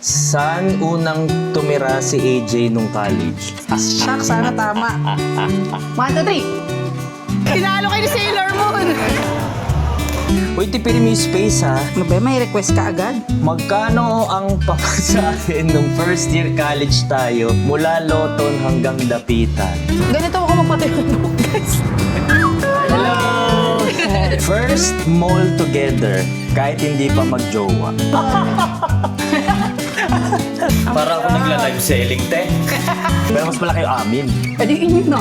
Saan unang tumira si AJ nung college? Shucks, sana tama. 1, 2, 3. Pinalo kayo ni Sailor Moon. Uy, tipirin mo yung space ha. Ano ba, may request ka agad? Magkano ang pamasahe nung first year college tayo mula Loton hanggang Dapitan? Ganito ako magpatulog, guys. Hello! First mall together, kahit hindi pa magjowa. Para ako nagla-live selling, te. Pero mas malaki yung amin. E di inyo na.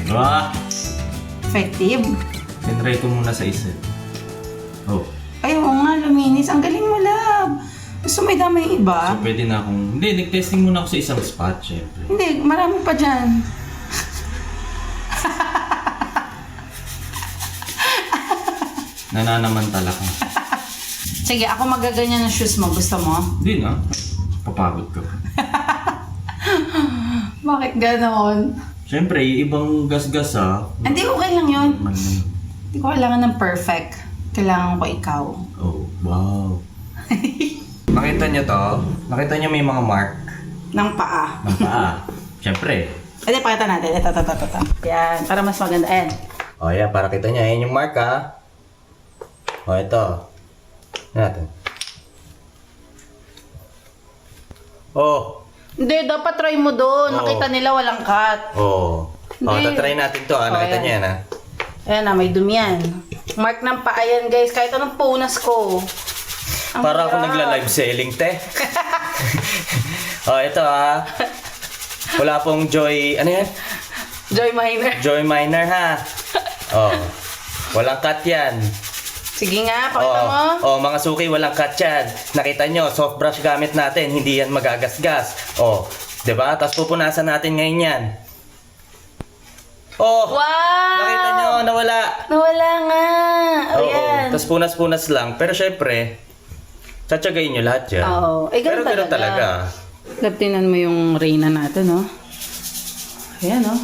Ah, Effective. tinry ko muna sa isa. Oh, Ay, oo nga, luminis. Ang galing mo, love. Gusto mo idama yung iba? so pwede na akong... Hindi, nag-testing muna ako sa isang spot, syempre. Hindi, marami pa dyan. Nananamantala ka. Sige, ako magaganyan ng shoes mo. Gusto mo? Hindi na. Papagod ka. Bakit ganon? Syempre, yung ibang gas-gas Hindi, okay lang yun. Man, Hindi ko kailangan ng perfect. Kailangan ko ikaw. oh, wow. Nakita niyo to? Nakita niyo may mga mark Ng paa. ng paa. Syempre. Ito, pakita natin. Ito. Yan, para mas maganda. Ayan. Oh, yeah, para kita niya. Ayan yung mark, ha? Oh, ito. Yan natin. Oh, Hindi, dapat try mo doon. Oo. Nakita nila walang cut. oh. Oh, Hindi. tatry natin to, ha? Oh, Nakita ayan. niya yan, ha? Ayan na, may dumi yan. Mark ng paa yan, guys. Kahit anong punas ko. Ang Para ako hirap. nagla-live selling, te. Oh, ito, ha? Wala pong Joy... Ano yan? Joy Minor. Joy Minor, ha? Oh. Walang cut yan. Sige nga, pakita mo. Oh, mga suki, walang cut yan. Nakita nyo, soft brush gamit natin, hindi yan magagasgas. Oh, 'di ba? Tapos pupunasan natin ngayon yan. Oh, Wow! nakita nyo, nawala. Nawala nga. O Oo, yan. tapos punas-punas lang. Pero syempre, tsatsagayin nyo lahat yan. Oo. Eh, Pero ganun ganun talaga. Tingnan mo yung Reyna natin, no? Ayan, no?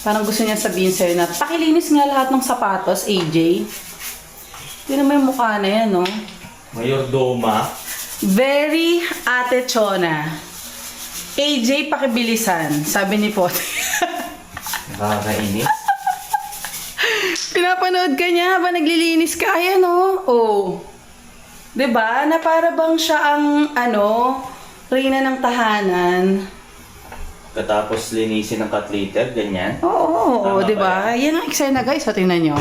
Parang gusto niya sabihin sa'yo na, pakilinis nga lahat ng sapatos, AJ. Tingnan mo yung mukha na yan, no? Mayor Doma. Very Ate Chona. AJ, pakibilisan, sabi ni Pote. Nakakainis. Pinapanood ka niya habang naglilinis ka, ayan, no? Oh. 'Di ba? Na para bang siya ang, reyna ng tahanan. Katapos linisin ng cut later, ganyan. Oo, Tama di ba? ba Yan ang eksena, guys. So, tingnan nyo.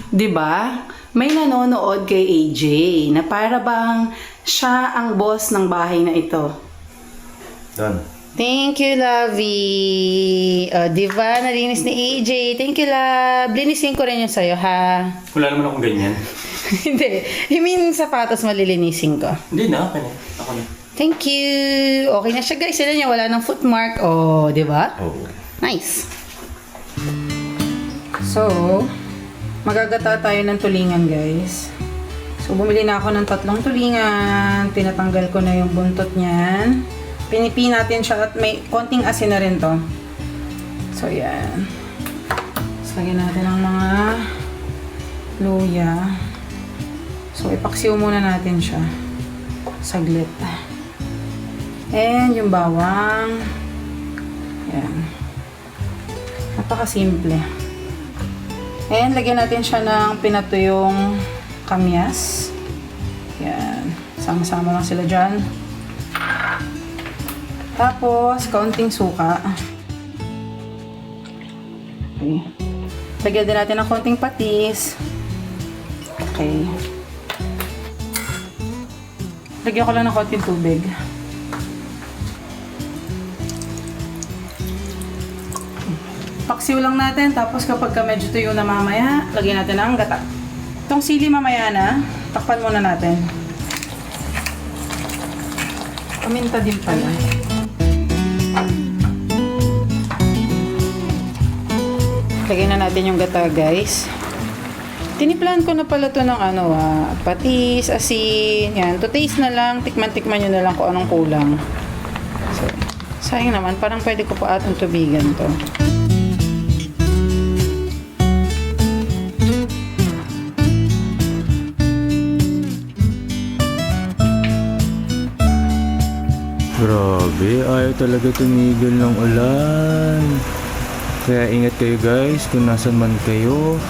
Di ba? May nanonood kay AJ na para bang siya ang boss ng bahay na ito. Doon. Thank you, Lovey. O, di ba? Nalinis ni AJ. Thank you, love. Linisin ko rin yung sa'yo, ha? Wala naman akong ganyan. Hindi. I mean, sapatos malilinisin ko. Hindi na, ako na. Ako na. Thank you. Okay na siya, guys. Sila niya, wala ng footmark. Oh, di ba? Oh. Nice. So, magagata tayo ng tulingan, guys. So, bumili na ako ng 3 tulingan. Tinatanggal ko na yung buntot niyan. Pinipi natin siya at may konting asin na rin to. So, yan. So, lagyan natin ang mga luya. So, ipaksiw muna natin siya. Saglit. And yung bawang. Yan. Napakasimple. And lagyan natin siya ng pinatuyong kamyas. Yan. Sama-sama lang sila dyan. Tapos, kaunting suka. Okay. Lagyan din natin ng kaunting patis. Okay. Lagyan ko lang ng kaunting tubig. Paksiw lang natin, tapos kapag medyo tuyo na mamaya, lagyan natin ng gata. Itong sili mamaya na, takpan muna natin. Paminta din pala. Lagyan na natin yung gata, guys. Tiniplan ko na pala to ng patis, asin, yan. To taste na lang, tikman-tikman nyo na lang kung anong kulang. So, sayang naman, parang pwede ko pa atong tubigan to. Grabe, ayaw talaga tumigil ng ulan. Kaya ingat kayo guys kung nasan man kayo.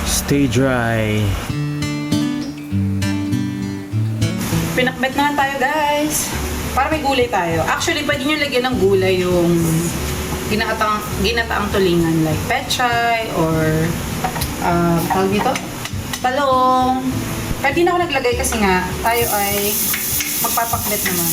Stay dry. Pinakbet na tayo, guys. Para may gulay tayo. Actually, pwede nyo lagyan ng gulay yung ginataang tulingan. Like pechay or tawag dito? Talong. Pero di na ako naglagay kasi nga tayo ay magpapakbet naman.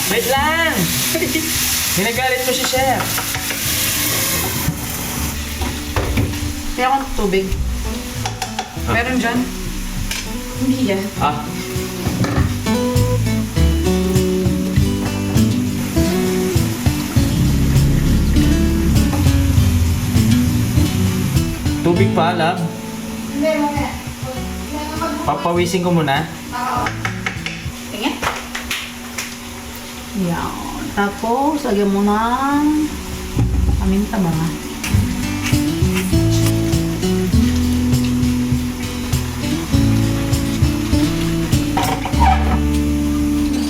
Wait lang! Ginagalit mo si Chef. Kaya akong tubig. Meron dyan? Hindi yan. Ah. Tubig pa, love? Hindi, mamaya. Papawisin ko muna. Tingin. Yan. Tapos, lagyan mo ng paminta ba?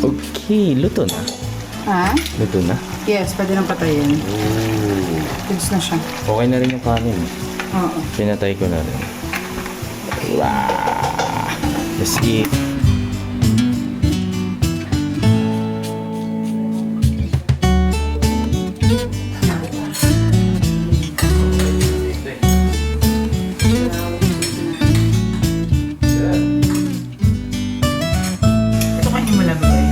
Okay, luto na. Ha? Luto na. Yes, pwede nang patayin. Goods na siya. Okay na rin yung kanin. Oo. Pinatay ko na rin. Wow! Let's eat. Ito kayo mo lang, boy.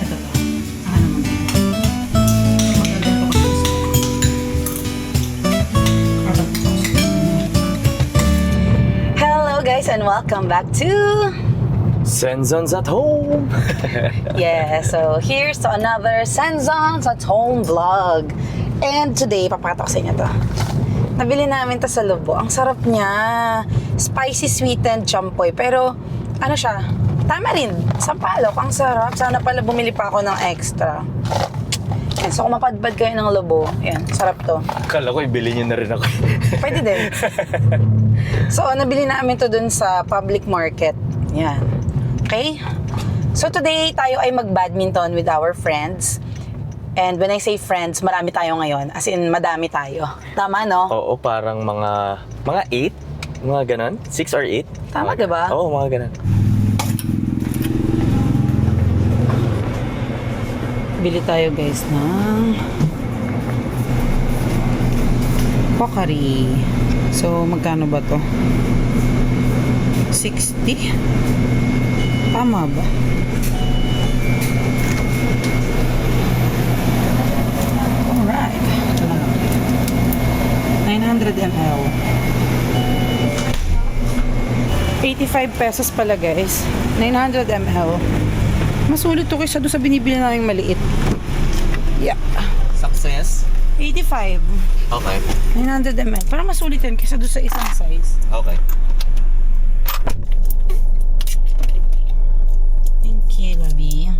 Ito to. Ano mo na. Maganda ito kasi. Hello guys and welcome back to Senzon's at home! so here's to another Senzon's at Home vlog. And today, papakita ko sa inyo to. Nabili namin to sa Lobo. Ang sarap niya. Spicy sweetened champoy. Pero, ano siya? Tamarind. Sampalok. Ang sarap. Sana pala bumili pa ako ng extra. Yan. So, kung mapadpad kayo ng Lobo, yan. Sarap to. Akala ko ibili niyo na rin ako. Pwede din. So, nabili namin to dun sa public market. Yan. Okay? So, today, tayo ay mag-badminton with our friends. And when I say friends, marami tayo ngayon. As in, madami tayo. Tama, no? Oo, parang mga 8? Mga ganon? 6 or 8? Tama, diba? Oo, mga ganon. Bili tayo, guys, ng Pocari. So, magkano ba to? 60? Tama ba? Alright. Ito na lang. 900 ml. 85 pesos pala, guys. 900 ml. Masulit to kaysa doon sa binibili namin maliit. Yeah. Success? 85. Okay. 900 ml. Parang masulit yan kaysa doon sa isang size. Okay. Thank you, Bobby.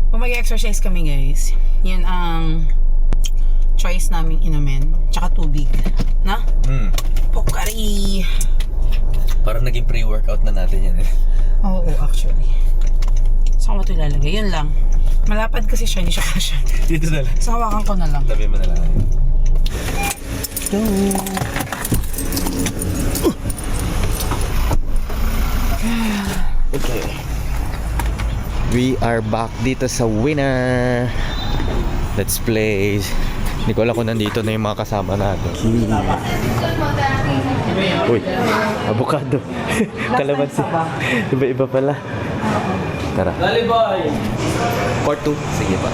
Kung mag-exercise kami, guys, yan ang choice namin inumin. Tsaka tubig. Na? Pocari. Parang naging pre-workout na natin yan eh. Oo, actually. Saan mo ito ilalagay? Yun lang. Malapad kasi siya, hindi siya kasya. Dito na lang. So, hawakan ko na lang. Tabi mo na lang. go. Okay. We are back dito sa winner. Let's play. Hindi ko alam kung nandito na yung mga kasama natin. Uy, avocado. Kalamansi. Iba-iba pala. Tara. Part 2. Sige pa.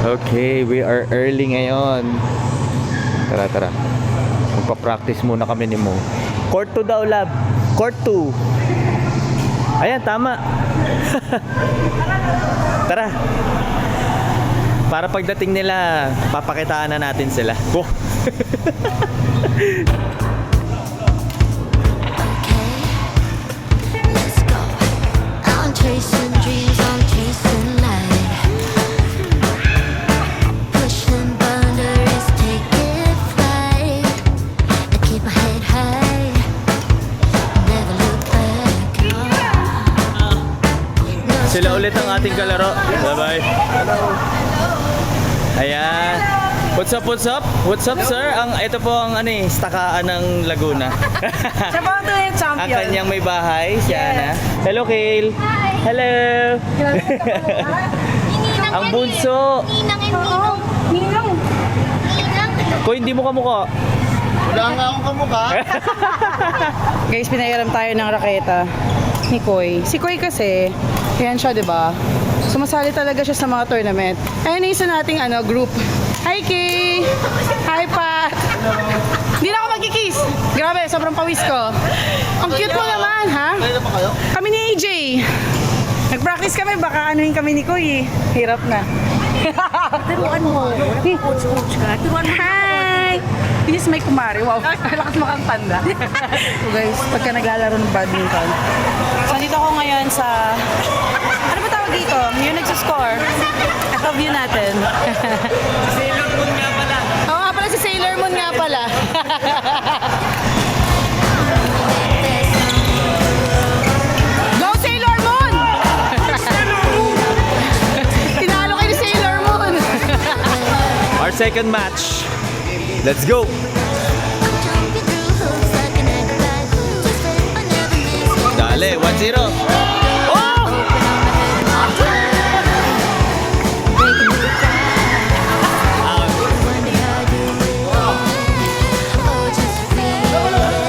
Okay, we are early ngayon. Tara. Magpa-practice muna kami ni Mo. Court 2 daw, lab. Court 2. Ayan, tama. Tara. Para pagdating nila, papakitaan na natin sila. Oh. Let's go. I'm chasing dreams, I'm chasing light. Pushing boundaries, taking flight. I keep my head high, never look back. Sila ulit ang ating kalaro. Bye-bye. Ayan. What's up? What's up, sir? Ito po ang stakaan ng Laguna. Siya ba ito yung Ang champion? kanyang may bahay, si Ana. Hello, Kale. Hello. Ang bunso. Ninang and Ninong. Ninong. Ninang. Ko, hindi mo kamukha. Wala nga akong kamukha. Guys, pinayaram tayo ng raketa ni Koy. Si Koy kasi, yan siya, di ba? Sumasali talaga siya sa mga tournament. Ayun yung isa nating group. Hi, Kay! Hi, Pat! Hindi na ako magkikiss. Grabe, sobrang pawis ko. Ang cute mo naman, ha? Kailan pa kayo? Kami ni AJ. Nag-practice kami, baka anuhin kami ni Koy. Hirap na. Turuan mo. Coach ka. Turuan mo. Hi! This is my kumari. Wow, lakas mo kang tanda. So guys, pagka naglalaro ng badminton. So dito ako ngayon sa... Ano ba tawag dito? Yung nagsuscore. Ito view natin. Sailor Moon nga pala. Oo nga pala, si Sailor Moon nga pala. Go Sailor Moon! Tinalo kayo ni Sailor Moon. Our second match. Let's go. I'm jumping through hoops like an acrobat. Just wait, I never miss. Dale, 1-0. Wonder how I do it. Oh, just feel it.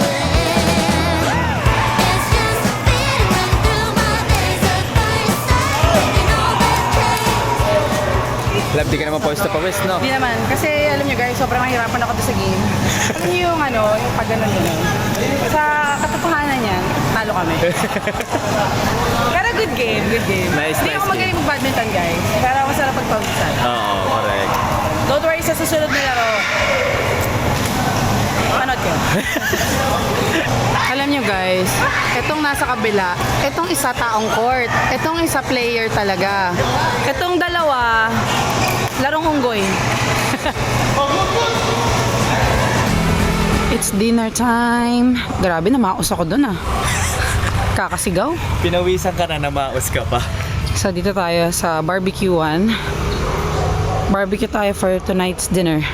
It's just a feeling running through my veins. At first sight, you know that change. Lab, di ka naman pawis na pawis, no? Hindi naman, kasi alam nyo guys, sobrang nahirapan ako doon sa game. Alam nyo yung yung pag gano'n. Sa katotohanan niyan, talo kami. Pero good game. Nice, Hindi nice ako magaling mag-badminton guys, pero masarap pagpawisan. Oo, correct. Don't worry, sa susunod na laro, panood ko. Alam nyo guys, itong nasa kabila, itong isa taong court, itong isa player talaga. Itong dalawa, larong unggoy. It's dinner time. Grabe, namaos ako dun Kakasigaw. Pinawisan ka na, namaos ka pa. So dito tayo sa barbecue 1. Barbecue tayo for tonight's dinner.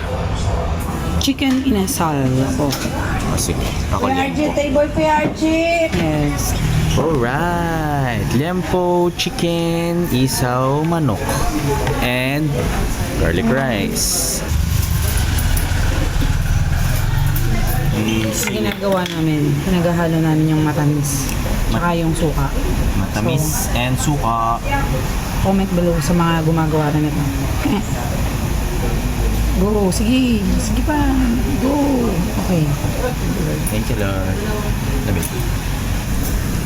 Chicken inasal. Oh, sige. Ako liempo. table for Archie. Yes. Alright. Liempo, chicken, isaw, manok, and garlic rice. Ginagawa namin, pinaghahalo namin yung matamis. Tsaka yung suka. Matamis and suka. Comment below sa mga gumagawa na nito. Go, sige. Sige pa. Go. Okay. Thank you, Lord. Lamig.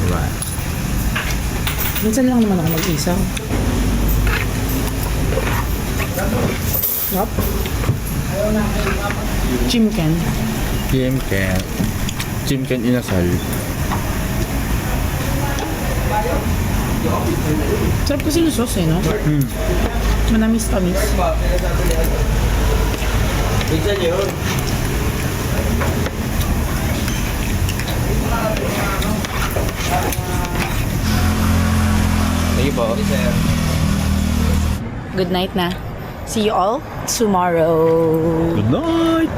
Alright. Minsan lang naman ako mag-isaw. Yup. Chimken. Chicken inasal. Sarap kasi yung sauce no? Manamis-tamis. Thank you po. Good night na. See you all tomorrow. Good night!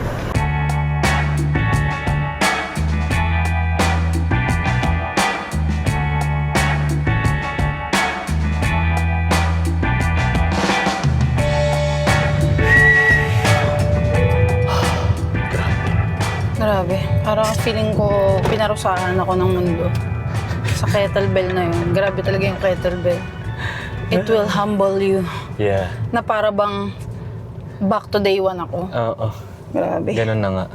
Grabe. Parang feeling ko pinarusahan ako ng mundo. Sa kettlebell na yun. Grabe talaga yung kettlebell. It will humble you. Yeah. Na para bang back to day one ako. Oo. Grabe. Ganun na nga.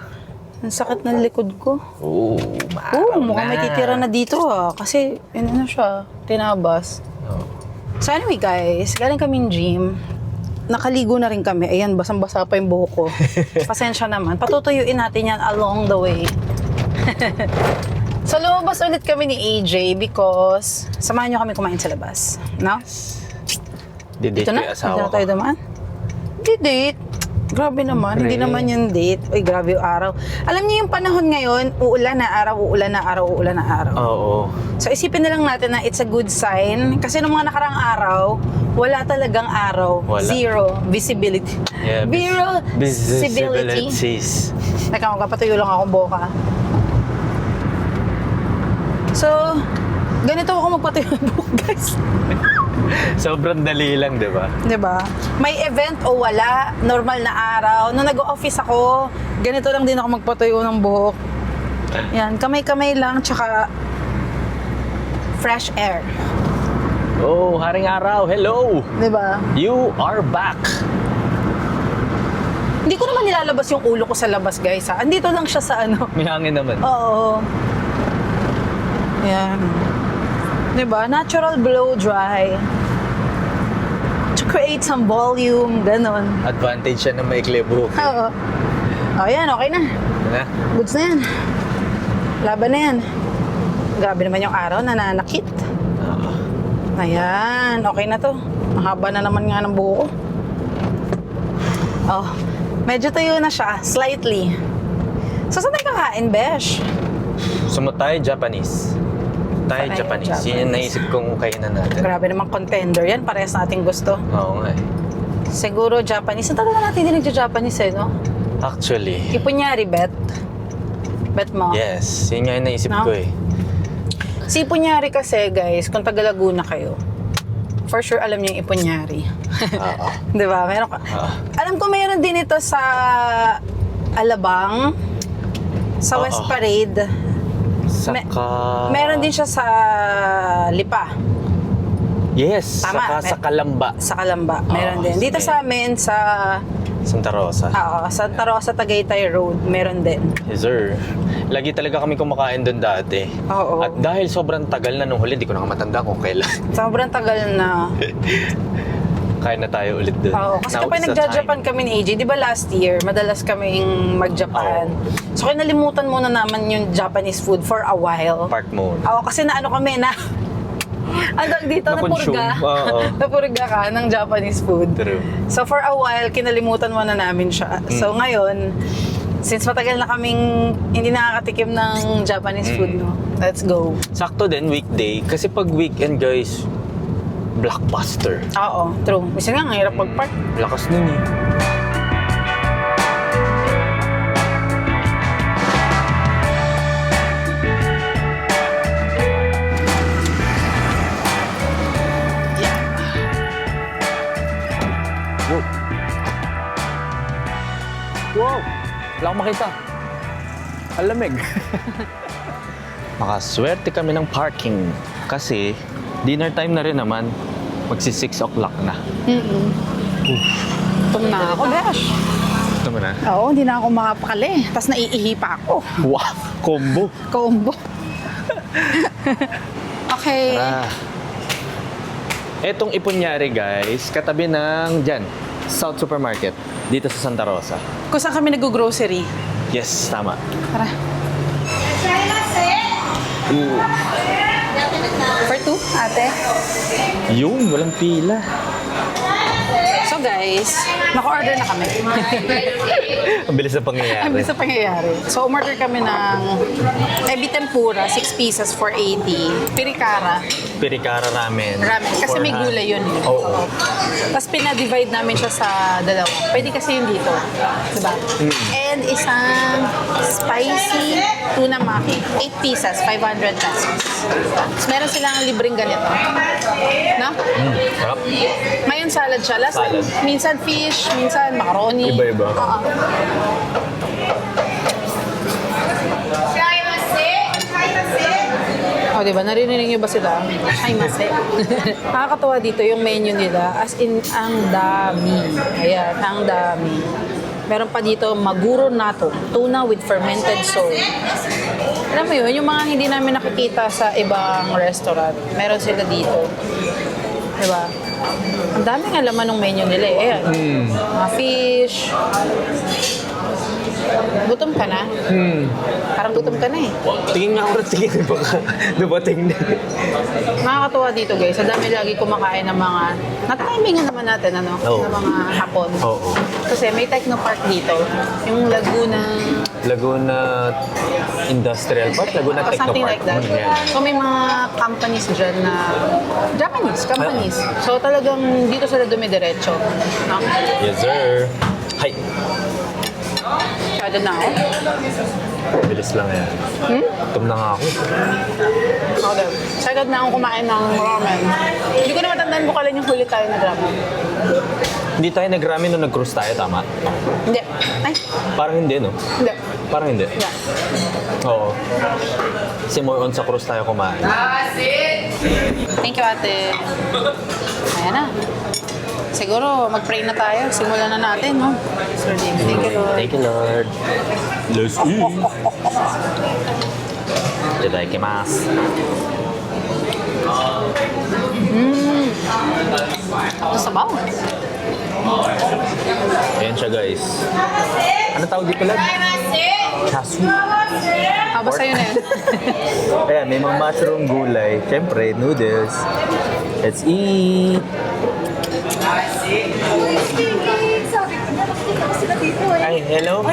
Ang sakit ng likod ko. Oo, Mukhang may titira na dito Kasi, na siya, tinabas. So anyway guys, galing kaming gym. Nakaligo na rin kami. Ayan, basang-basa pa yung buhok ko. Pasensya naman. Patutuyuin natin yan along the way. So lumabas ulit kami ni AJ because samahan nyo kami kumain sa labas. No? Didate Ito na? ko yung Hindi asawa na ko. tayo dumaan? Date. Grabe naman. Hindi naman yung date. Uy, grabe yung araw. Alam niyo yung panahon ngayon, uulan na araw, uulan na araw, uulan na araw. Oo. So isipin na lang natin na it's a good sign. Kasi nung mga nakarang araw, wala talagang araw. Wala. Zero visibility. Yeah, Zero visibility. visibilities. Teka, magpapatuyo lang akong boka. So, ganito ako magpatuyo ng buhok, guys. Sobrang dali lang, di ba? Diba? May event o wala, normal na araw. Nung nag-office ako, ganito lang din ako magpatuyo ng buhok. Yan, kamay-kamay lang, tsaka fresh air. Oh, haring araw, hello! Diba? You are back! Hindi ko naman nilalabas yung ulo ko sa labas, guys. Ha? Andito lang siya sa ano. May hangin naman. Oo. Yan. Diba? Natural blow dry. To create some volume, ganon. Advantage siya na maikli buhok. Oo. O yan, okay na. Na? Goods na yan. Laban na yan. Grabe naman yung araw, nananakit. Ayan, okay na to. Mahaba na naman nga ng buho ko. Oh, medyo tuyo na siya, slightly. So, saan tayo kakain, Besh? Sumatay Japanese. Thai Thai Japanese. Japanese. Yun yung naisip kong kainan natin. Grabe namang contender yan, parehas nating gusto. Oo nga eh. Siguro Japanese. Ang tagal na natin din nagja-Japanese no? Actually, Ipunyari, bet. Bet mo. yes. Yun nga yung naisip No? ko eh. Si Ipunyari kasi, guys, kung taga Laguna kayo, for sure alam niyo yung Ipunyari. Oo. Di ba? Meron ka. Alam ko mayroon din ito sa Alabang, sa Oo. West Parade. Saka... Meron din siya sa Lipa, Yes, Tama. saka sa Kalamba. sa Kalamba. Meron Oo, din. Dito sige. sa amin, sa Santa Rosa. Santa Rosa, Tagaytay Road, meron din. Yes, sir. Lagi talaga kami kumakain doon dati. Oo. At dahil sobrang tagal na nung huli, di ko na matanda kung kailan. Sobrang tagal na. Kain na tayo ulit doon. Oo, kasi Now kapag is the nagja-Japan time. kami ni AJ, di ba last year, madalas kaming mag-Japan. So, kinalimutan muna naman yung Japanese food for a while. Part mode. Oo, kasi na ano kami na, andang dito, Na-consume. napurga. Oo. Napurga ka ng Japanese food. True. So, for a while, kinalimutan muna namin siya. So, ngayon, since matagal na kaming hindi nakakatikim ng Japanese food, no? Let's go. Sakto din, weekday. Kasi pag weekend, guys, blockbuster. Oo, true. Minsan nga, ang hirap mag-park. Lakas nun eh. Wow. Wow! Wala akong makita. Ang lamig. Makaswerte kami ng parking. Kasi dinner time na rin naman. Magsi 6 o'clock na. Tum na ako, Besh. Ito mo na. Oo, hindi na ako makapakali. Tapos naiihi pa ako. Wow! Combo! Combo. Okay. Tara. Etong Ipunyari, guys, katabi ng dyan, South Supermarket, dito sa Santa Rosa. Kung saan kami nag-grocery. Yes, tama. Tara. For two, ate. Yun, walang pila. So guys, naka-order na kami. Ang bilis na pangyayari. Ang bilis na pangyayari. So umorder kami ng ebi tempura, 6 pieces for 80. Pirikara, Pirikara ramen. ramen. Kasi may gulay yun. Oo. Tapos pinadivide namin siya sa dalawa. Pwede kasi yun dito. Diba? And isang spicy tuna maki. 8 pieces, 500 pesos. Tapos meron silang libreng ganito. No? Sarap. Ngayon salad siya. Last Salad. minsan fish, minsan macaroni. Iba-iba. Oo. diba? Naririnig niyo ba sila? Ay, mase. Nakakatawa dito yung menu nila. As in, ang dami. Ayan, ang dami. Meron pa dito, maguro nato. Tuna with fermented soy. Alam mo yun, yung mga hindi namin nakikita sa ibang restaurant. Meron sila dito. Diba? Ang daming alaman ng menu nila eh. Ayan. Mga fish. Gutom ka na? Parang gutom ka na eh. Tingin nga ako ng tingin. Baka dumating na. Nakakatuwa dito guys. Sa dami lagi kumakain ng mga... Natimingan naman natin ano? Oo. Ng mga hapon. Oo. Kasi may Technopark dito. Yung Laguna Industrial Park, Laguna or something Technopark. like that. So may mga companies dyan na... Japanese companies. So talagang dito sila dumidiretso. No? Yes, sir. Hi. Masyado na ako. Bilis lang yan. Gutom na nga ako. Okay. Excited na akong kumain ng ramen. Hindi ko na matandaan kung kailan yung huli tayo na ramen. Hindi tayo nag-ramen nung nag-cruise tayo, tama? Hindi. Ay, Parang hindi, no? hindi. Parang hindi. Yeah. Oo. Kasi more on sa cruise tayo kumain. Thank you, ate. Ayan na. Siguro, mag-pray na tayo. Simulan na natin, no? Sir David, thank you, Lord. Thank you, Lord. Let's eat. Itadakimasu. Ito sabaw. Ayan siya, guys. Ano tawag dito, Lord? Chasu. Haba sa'yo na yan. Ayan, may mga mushroom gulay. Siyempre, noodles. Let's eat. Ay, hello po.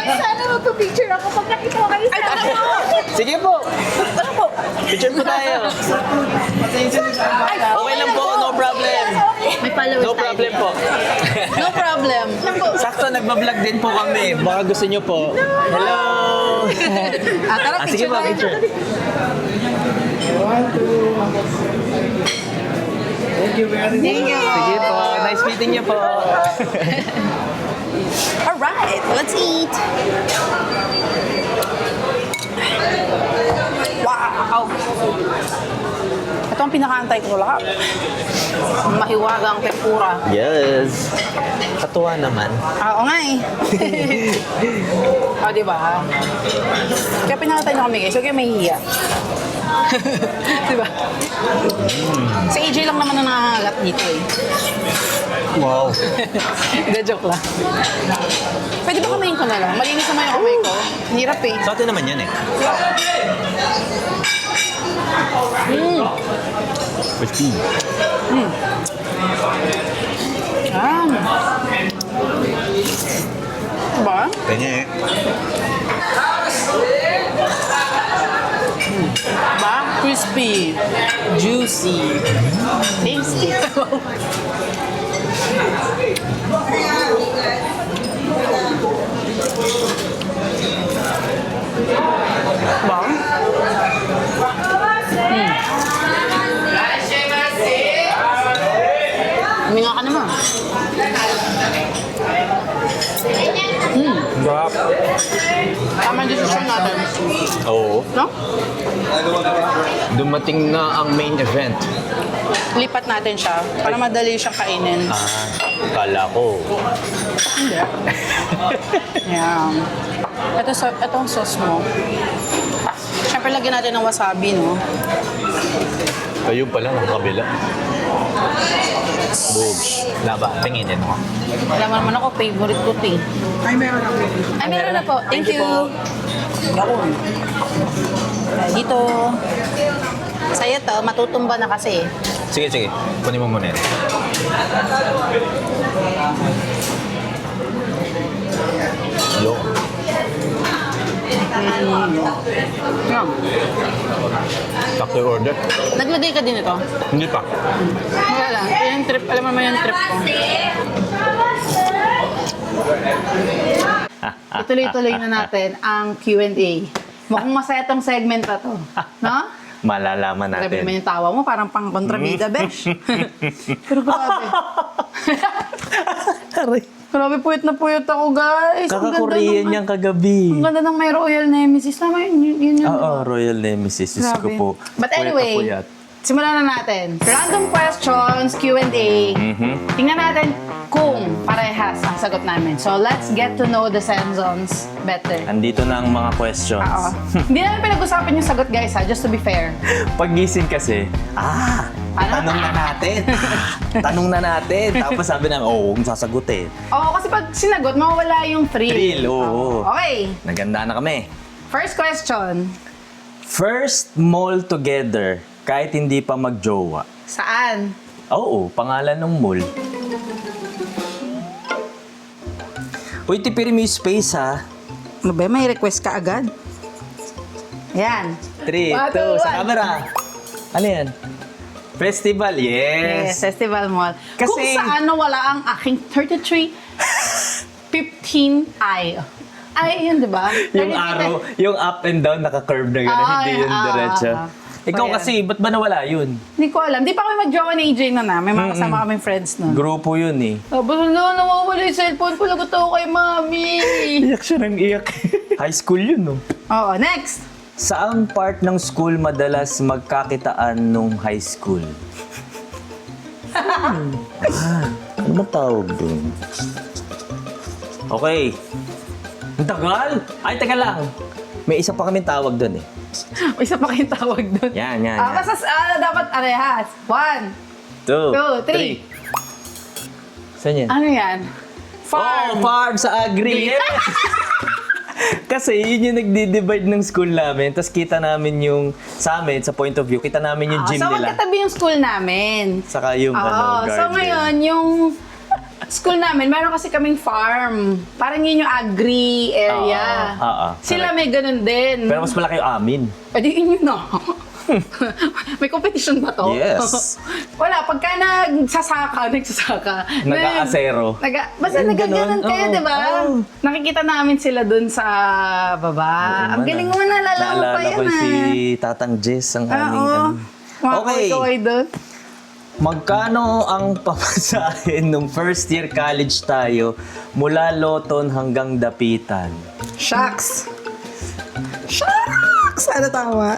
Sana magpa-picture ako pag nakita ko kayo sa Sige po. Picture po tayo. Okay lang po, no problem. May followers No tayo problem dito. po. No problem. Sakto, nagbablog din po kami. Baka gusto nyo po. Hello! Tara, Sige picture po, tayo. picture. Thank you. Sige po, nice meeting nyo po. Alright, let's eat. Wow! Ito ang pinakaantay ko lahat. Mahiwagang tempura. Yes. Katuwa naman. Oo nga eh. Diba? Kaya pinakantay na kami guys. Huwag kayo mahihiya. Diba? Si AJ lang naman ang nangangalat dito eh. Wow. Hindi, joke lang. Pwede ba kamayin ko na lang? Malinis naman yung kamay ko. Hirap eh. Sa atin naman yan eh. Crispy. Diba? Kanya eh. Diba? Crispy. Juicy. Tasty. Diba? Huminga ka naman. Sarap. Tama yung decision natin. Oo. No? Dumating na ang main event. Lipat natin siya para madali siyang kainin. Kala ko. Hindi. Yan. Ito ang sauce mo. Siyempre lagyan natin ng wasabi, no? Ayun pala, ang kabila. Boobs. Laba, tinginin mo. Alam mo naman ako, favorite ko ito eh. Ay, meron na po. Thank you. Yun. Dito. Sa'yo to, matutumba na kasi. Sige, sige. Kunin mo muna yan. Yo. Yan. Sakto yung order. Naglagay ka din ito? Hindi pa. Wala lang. Yung trip, alam mo naman yung trip ko. Ituloy-tuloy na natin ang Q&A. Mukhang masaya tong segment na to. No? Malalaman Grabe natin. naman yung tawa mo, parang pang kontrabida, besh. Pero grabe. Aray. Grabe, puyat na puyat ako, guys. Ang ganda Kaka-Korean ng- niyang kagabi. Ang ganda ng may Royal Nemesis. Tama yun. Oo, Royal Nemesis. Diyos ko Grabe. po. But Puyat na anyway, puyat. simulan na natin. Random questions, Q&A. Tingnan natin kung parehas ang sagot namin. So, let's get to know the Senzons better. Andito na ang mga questions. Oo. Hindi namin pinag-usapan yung sagot, guys, ha? Just to be fair. Paggising kasi, tanong na natin. Tanong na natin. Tapos sabi namin, huwag sasagutin. Oo, kasi pag sinagot, mawawala yung thrill. Thrill, oo. Okay. Naganda na kami. First question. First mall together, kahit hindi pa magjowa. Saan? Oo, pangalan ng mall. Uy, tipirin mo yung space, ha? Ano ba? May request ka agad? Yan. 3, 2, sa camera. Ano yan? Festival, Yes, yes. Festival Mall. Kasi- Kung saan wala ang aking 3315i. Ay, yun, di ba? Yung arrow, yung up and down, naka-curve na gano'n, hindi yung diretso. Ikaw So, kasi, ba't ba nawala yun? Hindi ko alam. Di pa kami mag-jowa ni AJ na. May mga kasama kaming friends nun. Grupo yun eh. Tapos, nawawala yung cellphone ko. Lagot ako kay mami. Iyak siya ng iyak. High school yun, no? Oo, next. Saan part ng school madalas magkakitaan nung high school? Ano ba tawag dun? Okay. Ang tagal! Ay, teka lang. May isa pa kami tawag dun eh. May isa pa kayong tawag doon. Yan. Basta dapat arehas. 1, 2, 3. Saan yan? Ano yan? Farm. Oh, farm sa agri. Yes! Kasi yun yung nagdi-divide ng school namin. Tapos kita namin yung, sa amin, sa point of view, kita namin yung gym So, nila. magkatabi yung school namin. Saka yung garden. So, ngayon, yung school namin, meron kasi kaming farm. Parang yun yung agri area. Oo. Sila may ganun din. Pero mas malaki yung amin. Pwede yun yun, no? May competition ba to? Yes. Wala, pagka nagsasaka. Nag-aasero. Basta Ganun, nagaganon kayo, oo. di ba? Oo. Nakikita namin sila dun sa baba. Ang galing mo, naalala mo pa Naalala yan, ko ah. si Tatang Jess, ang aming Oo. Okay. Kaway doon. Magkano ang pamasahin nung first year college tayo mula Loton hanggang Dapitan? Shucks! Shucks! Ano tama?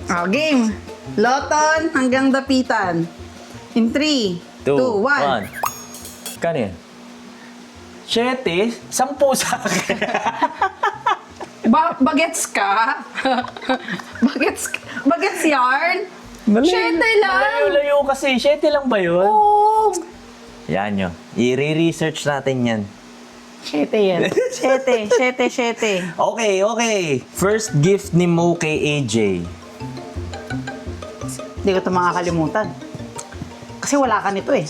Oh, game. Loton hanggang Dapitan. In 3, 2, 1. Kano yan? 7? 10 sa akin. Bagets ka? Bagets yarn? 7 lang. Malayo-layo kasi. 7 lang ba yun? Oo. Yan nyo. I-research natin yan. 7 yan. 7. Okay. First gift ni Mo kay AJ. Hindi ko ito makakalimutan. Kasi wala ka nito eh.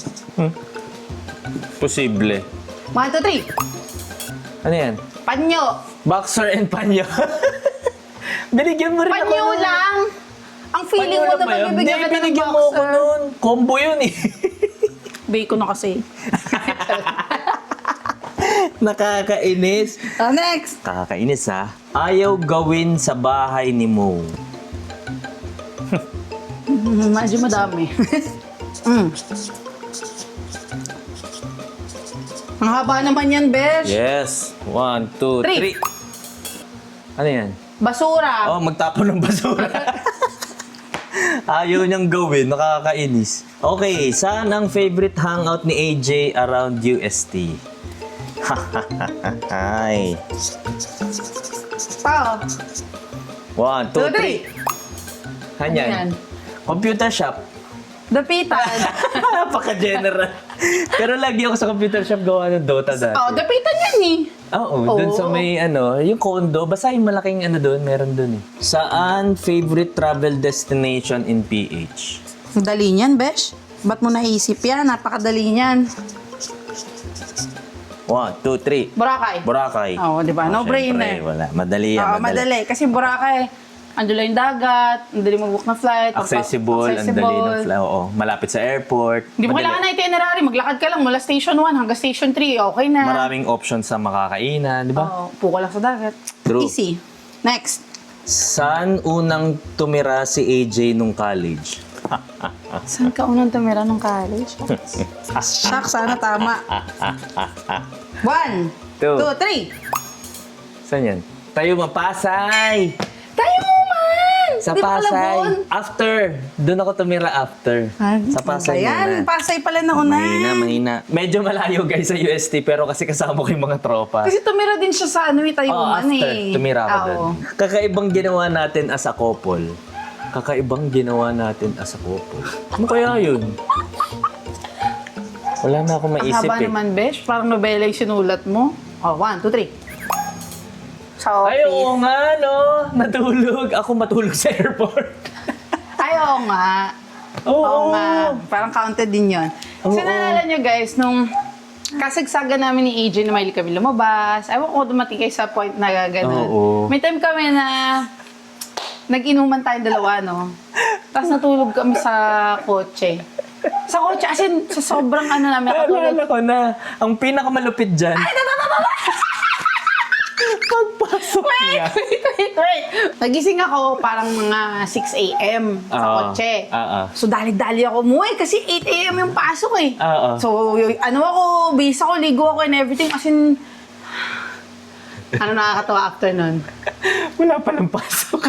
Posible. 1, 2, 3. Ano yan? Panyo. Boxer and panyo. Binigyan mo rin ako. Panyo lang. Ang feeling mo na magbibigyan ka ng binigyan mo ako boxer. nun. Combo yun eh. Bacon na kasi. Nakakainis. Next. Kakainis ha. Ayaw gawin sa bahay ni Mo. Medyo madami. Ang haba naman yan, Besh. Yes. 1, 2, 3. Ano yan? Basura. Oh, magtapon ng basura. Ayaw niyang gawin, nakakainis. Okay, saan ang favorite hangout ni AJ around UST? Hi. Pao. 1, 2, 3. Hanyan. Computer shop. Dapitan. Napaka-general. Pero lagi ako sa computer shop gawa ng Dota dati. Oh, dapitan yan eh. Oo, dun sa may yung condo, basta yung malaking doon, meron dun eh. Saan favorite travel destination in PH? Dali niyan, Besh. Ba't mo naisip yan? Napakadali niyan. 1, 2, 3. Boracay. Boracay. Oo, di ba? No-brainer. Syempre, wala. Madali yan, Oo, madali. Kasi Boracay, andun lang yung dagat, ang dali mag-book na flight. Accessible, ang dali ng flight. Oo, malapit sa airport. Hindi mo Madali. kailangan na itinerary. Maglakad ka lang mula station 1 hanggang station 3. Okay na. Maraming options sa makakainan, di ba? Oo, puko lang sa dagat. True. Easy. Next. Saan unang tumira si AJ nung college? Saan ka unang tumira nung college? Shucks, sana tama. 1, 2, 3. Saan yan? Tayo mapasay! Tayo man! Sa Di ba Pasay. Malabon? After. Doon ako tumira after. Sa Pasay Ayan, muna. Pasay pala na una. Mahina. Medyo malayo guys sa UST pero kasi kasama ko yung mga tropa. Kasi tumira din siya sa Tayuman after. eh. Tumira ako Oo. doon. Kakaibang ginawa natin as a couple. Ano kaya yun? Wala na akong Ang maisip haba eh. naman, Besh. Parang nobela yung sinulat mo. 1, 2, 3. Sa Ay, office. oo nga, no? Natulog. Ako matulog sa airport. Ay, oo nga. Oo nga. Parang counted din yun. Kasi naalala nyo guys, nung kasagsagan namin ni AJ na mahilig kami lumabas, ewan ko dumating kayo sa point na gano'n. Oo. May time kami na nag-inuman tayong dalawa, no? Tapos natulog kami sa kotse. Sa kotse, as in, sa sobrang ano namin, nakatulog. Naalala ko na. Ang pinakamalupit dyan. Pagpasok niya. Wait. Nagising ako parang mga 6 a.m. sa Oo. kotse. Oo. So, dali-dali ako umuwi kasi 8 a.m. yung pasok eh. Oo. So, bis ako, ligo ako and everything. As in, ano nakakatawa after nun? Wala palang pasok.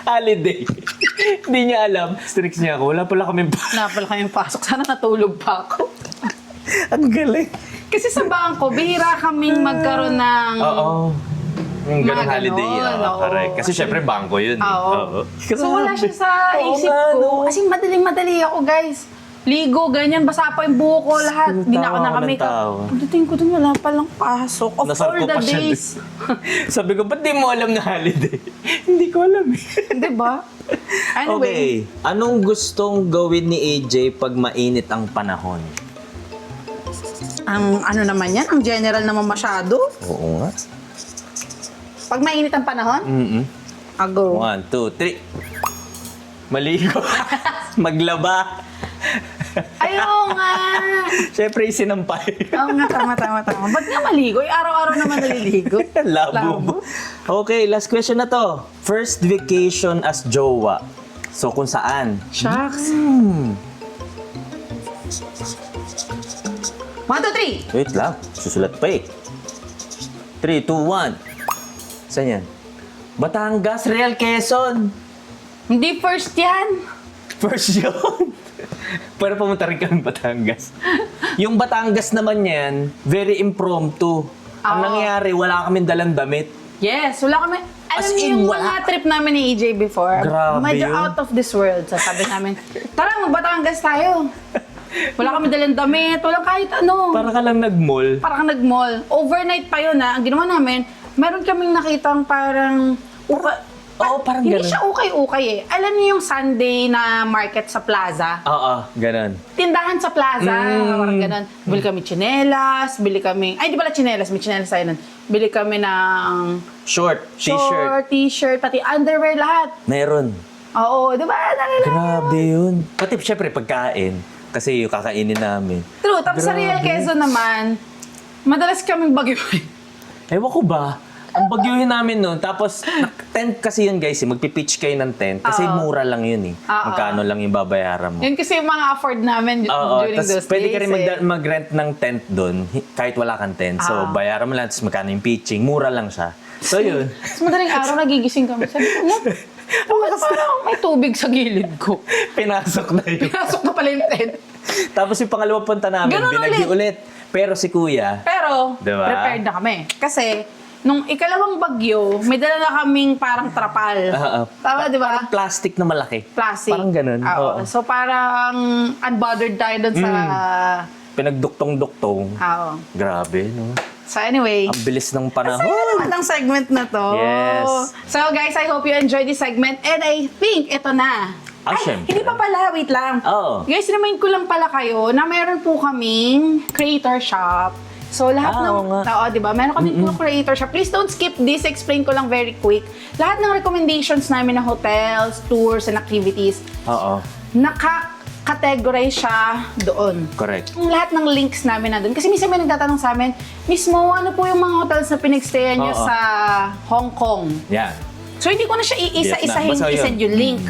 Holiday. Hindi niya alam. Strict niya ako. Wala pala kami pasok. Wala pala kayong pasok. Sana natulog pa ako. Ang galing. Kasi sa bangko, bihira kaming magkaroon ng... Oo. Yung ganong Mga holiday. ganon, Oo, oo. correct. Kasi syempre bangko yun. eh. Oo. So, wala siya sa Oo isip nga, ko. no? Kasi madaling-madali ako, guys. Ligo, ganyan, basa pa yung buhok ko, lahat. Di na ako Tawa ka ng nakamake up. tawa. Pagdating ko dun, wala palang pasok. Of Nasar all ko the pa siya days. Sabi ko, ba't di mo alam na holiday? Hindi ko alam eh. Di ba? Anyway, Okay. Anong gustong gawin ni AJ pag mainit ang panahon? ang ano naman yan, ang general naman masyado. Oo nga. Pag mainit ang panahon, ago. 1, 2, 3. Maligo. Maglaba. Ayaw nga. Siyempre, isinampay. Oo nga, tama. Ba't nga maligo? Araw-araw naman naliligo. Labo. Okay, last question na to. First vacation as jowa. So, kung saan? Shucks. 1, 2, 3. Wait lang. Susulat pa eh. 3, 2, 1. Saan yan? Batangas, Real Quezon. Hindi first yan. First yun. Pero pumunta rin kami Batangas. Yung Batangas naman yan, very impromptu. Ang Oo. nangyari, wala kaming dalang damit. Yes, wala kami. As Alam niyo in, yung wala. mga trip namin ni EJ before, Grabe medyo yun. out of this world. So sabi namin, tara, magbatangas tayo. Wala kami dalang damit, walang kahit ano. Para ka lang nag-mall. Parang nag-mall. Overnight pa yun ha. Ang ginawa namin, meron kaming nakitang parang... parang hindi ganun. siya ukay-ukay eh. Alam niyo yung Sunday na market sa plaza? Oo, ganun. Tindahan sa plaza. Parang ganun. Bili kami tsinelas, bili kami... Ay, di pala tsinelas. May tsinelas tayo nun. Bili kami ng... Short, t-shirt. Short, t-shirt, pati underwear, lahat. Meron. Oo, di ba? Grabe yun. Pati syempre pagkain. Kasi yung kakainin namin. True. Tapos sa Real Quezon naman, madalas kaming bagyuhin. Ewan ko ba? Ang bagyuhin namin noon. Tapos, tent kasi yun guys. Magpipitch kayo ng tent. Kasi Oo. mura lang yun eh. Oo. Magkano lang yung babayaran mo. Yun kasi yung mga afford namin Oo, during tas those pwede days. ka rin mag-rent ng tent doon kahit wala kang tent. So, bayaran mo lang, tapos magkano yung pitching. Mura lang siya. So, yun. Tapos madaling araw, nagigising kami. Sabi ko, bakit parang may tubig sa gilid ko? Pinasok na yun. Pinasok na pala yung tent. Tapos yung pangalawang punta namin, Ganun binagyo ulit. Pero si kuya, Pero, Diba? prepared na kami. Kasi, nung ikalawang bagyo, may dala na kaming parang trapal. Tama, di ba? parang plastic na malaki. Plastic. Parang ganun. Oo. Oo. So, parang unbothered tayo dun sa... Pinagduktong-duktong. Oo. Grabe, no? So, anyway. Ang bilis ng panahon. Saya naman ang segment na to. Yes. So, guys, I hope you enjoyed this segment. And I think ito na. Ah, syempre. Hindi pa pala. Wait lang. Oo. Guys, remind ko lang pala kayo na meron po kaming creator shop. So, lahat oo ng... nga. Oo, di ba? Meron kaming po creator shop. Please don't skip this. Explain ko lang very quick. Lahat ng recommendations namin na hotels, tours, and activities, Oo. naka-categorize siya doon. Correct. Yung lahat ng links namin na doon. Kasi minsan may nagtatanong sa amin, mismo, ano po yung mga hotels na pinagstayan nyo Oo. sa Hong Kong? Yan. So, hindi ko na siya Vietnam. iisa-isahin, Basta yun. isend yung link.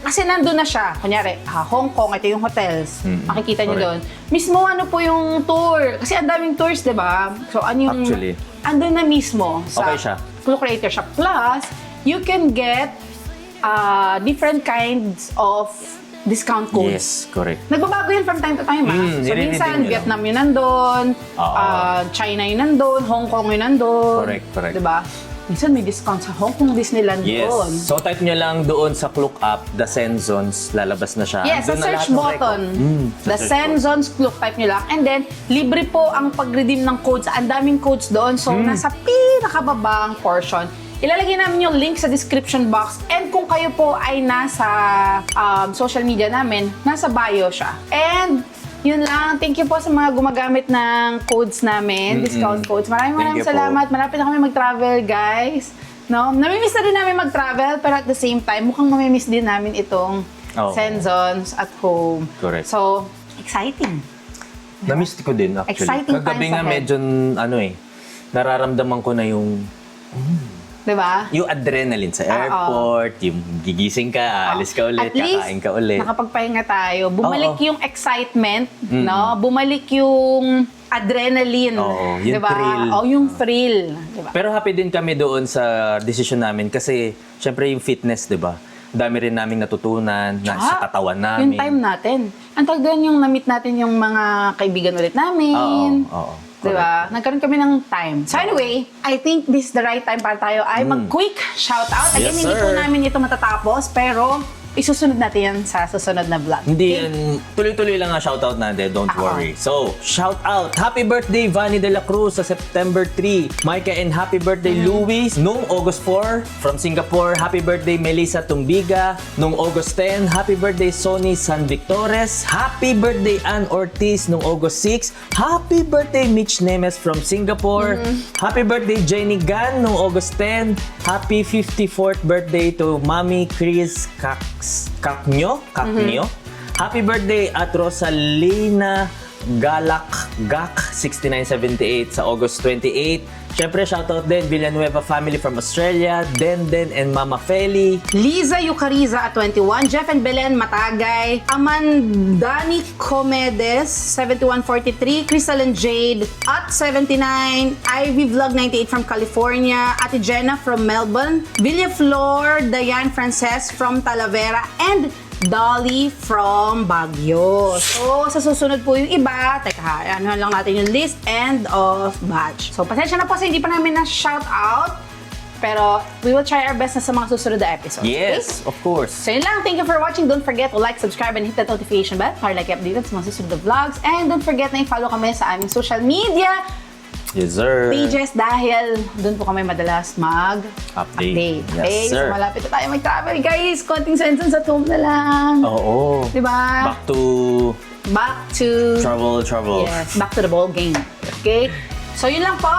Kasi nandun na siya. Kunyari, Hong Kong, ito yung hotels. Makikita nyo doon. Mismo ano po yung tour. Kasi ang daming tours, di ba? So, ano yung... Actually. Andun na mismo sa Okay siya. Clue Creator siya. Plus, you can get different kinds of discount codes. Yes, correct. Nagbabago yun from time to time, So, nire-redeem minsan, nyo lang. Vietnam yun nandun, Oo. China yun nandun, Hong Kong yun nandun. Correct, correct. Diba? Minsan may discount sa Hong Kong Disneyland Yes. doon. So type nyo lang doon sa Klook app, The Senzons, lalabas na siya. Yes, sa Doon na search lahat ng button. record. Sa The search Senzons Klook, type nyo lang. And then, libre po ang pag-redeem ng codes. Ang daming codes doon. So, nasa pinakababang portion. Ilalagay namin yung link sa description box. And kung kayo po ay nasa social media namin, nasa bio siya. And, yun lang. Thank you po sa mga gumagamit ng codes namin, discount codes. Maraming you po. salamat. Malapit na kami mag-travel, guys. No? Namimiss na rin namin mag-travel, pero at the same time, mukhang mamimiss din namin itong Oo. Senzons at home. Correct. So, exciting. Na-miss ko din actually. Exciting Kagabi times nga ahead. medyo nararamdaman ko na yung Diba? adrenaline sa airport, yung gigising ka, alis ka ulit, At least, kakain ka ulit. nakapagpahinga tayo. Bumalik Oo. yung excitement, no? Bumalik yung adrenaline. Oo, yung diba? thrill. Oh, yung thrill. Diba? Pero happy din kami doon sa decision namin kasi syempre yung fitness, 'di ba? Dami rin naming natutunan sa katawan namin. Yung time natin. Ang tawag doon yung na-meet natin yung mga kaibigan ulit namin. Oo. Diba? Nagkaroon kami ng time. So anyway, I think this is the right time para tayo ay mag-quick shoutout. Again, Yes, hindi po sir. namin ito matatapos, pero isusunod natin yan sa susunod na vlog. Hindi Okay? yan, tuloy-tuloy lang ang shoutout natin, don't Ako. worry. So, shoutout! Happy birthday, Vanny de la Cruz sa September 3. Micah and happy birthday, Luis, nung August 4 from Singapore. Happy birthday, Melissa Tumbiga. Nung August 10, happy birthday, Sonny San Victores. Happy birthday, Ann Ortiz nung August 6. Happy birthday, Mitch Nemes from Singapore. Happy birthday, Jenny Gan nung August 10. Happy 54th birthday to Mami Chris Kaknyo. Happy birthday at Rosalina Gak 6978 sa August 28. Syempre, shoutout din Villanueva family from Australia, Denden and Mama Feli. Liza Yucariza at 21, Jeff and Belen Matagay, Amandani Comedes 7143, Crystal and Jade at 79, Ivy Vlog 98 from California, Ate Jenna from Melbourne, Villaflor, Diane Frances from Talavera, and Dolly from Baguio. So, sa susunod po yung iba, teka, ano lang natin yung list, end of batch. So, pasensya na po sa hindi pa namin na-shout out, pero we will try our best na sa mga susunod na episodes. Yes, of course. So yun lang. Thank you for watching. Don't forget to like, subscribe, and hit that notification bell para like updated sa mga susunod na vlogs. And don't forget na i-follow kami sa aming social media Yes, sir. pages dahil doon po kami madalas mag-update. Yes, Okay? sir. So malapit na tayo mag-travel, guys. Konting Senzons at home na lang. Oo. Diba? Back to Back to... travel. Yes, back to the ball game. Okay? So yun lang po.